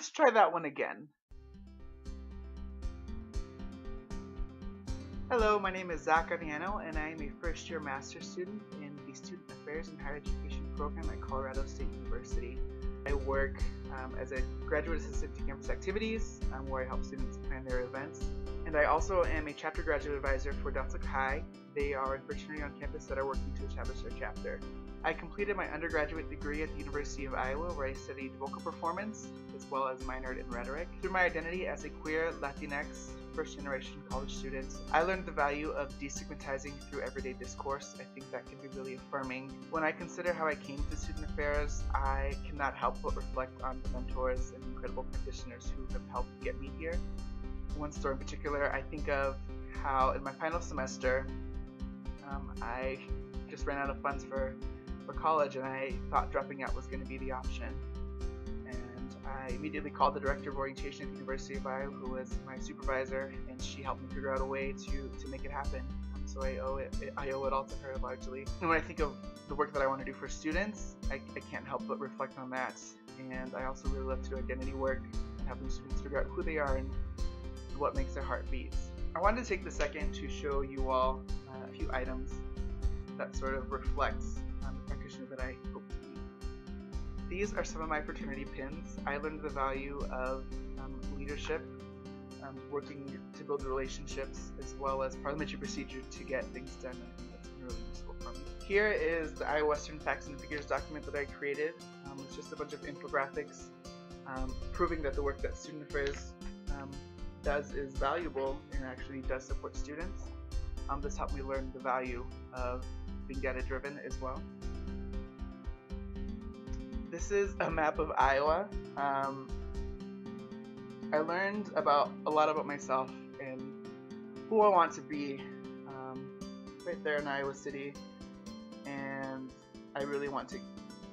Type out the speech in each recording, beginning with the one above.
let's try that one again. Hello, my name is Zac Arellano, and I am a first-year master's student in the Student Affairs and Higher Education program at Colorado State University. I work as a graduate assistant to campus activities, where I help students plan their events. And I also am a chapter graduate advisor for Delta Chi. They are a fraternity on campus that are working to establish their chapter. I completed my undergraduate degree at the University of Iowa, where I studied vocal performance, as well as minored in rhetoric. Through my identity as a queer Latinx first-generation college student, I learned the value of destigmatizing through everyday discourse. I think that can be really affirming. When I consider how I came to student affairs, I cannot help but reflect on the mentors and incredible practitioners who have helped get me here. One story in particular, I think of how in my final semester, I just ran out of funds for college, and I thought dropping out was going to be the option. And I immediately called the director of orientation at the University of Iowa, who was my supervisor, and she helped me figure out a way to make it happen. So I owe it all to her largely. And when I think of the work that I want to do for students, I can't help but reflect on that. And I also really love to do identity work and helping students figure out who they are and what makes their heart beat. I wanted to take the second to show you all a few items that sort of reflects the practitioner that I hope to be. These are some of my fraternity pins. I learned the value of leadership, working to build relationships, as well as parliamentary procedure to get things done, and that's been really useful for me. Here is the Iowa Western Facts and Figures document that I created. It's just a bunch of infographics proving that the work that Student Affairs does is valuable and actually does support students. This helped me learn the value of being data-driven as well. This is a map of Iowa. I learned a lot about myself and who I want to be right there in Iowa City, and I really want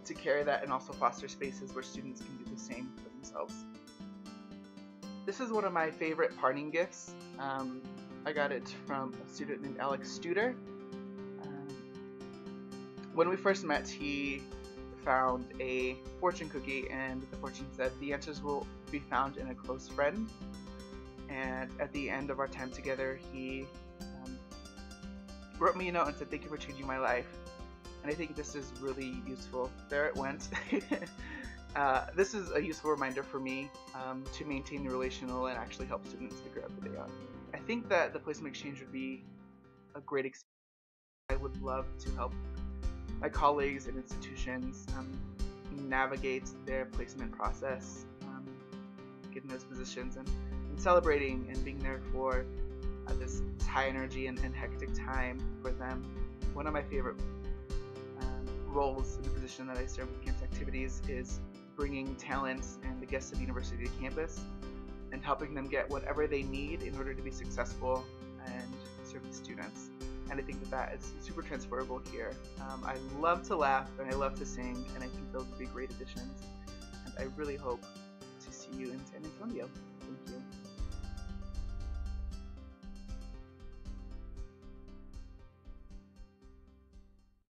to carry that and also foster spaces where students can do the same for themselves. This is one of my favorite parting gifts. I got it from a student named Alex Studer. When we first met, he found a fortune cookie, and the fortune said, "The answers will be found in a close friend." And at the end of our time together, he wrote me a note and said, "Thank you for changing my life." And I think this is really useful. There it went. This is a useful reminder for me to maintain the relational and actually help students figure out who they are. I think that the placement exchange would be a great experience. I would love to help my colleagues and institutions navigate their placement process, getting those positions and celebrating and being there for this high energy and hectic time for them. One of my favorite roles in the position that I serve with campus activities is bringing talents and the guests of the university to campus and helping them get whatever they need in order to be successful and serve the students. And I think that is super transferable here. I love to laugh and I love to sing, and I think those would be great additions. And I really hope to see you in San Antonio. Thank you.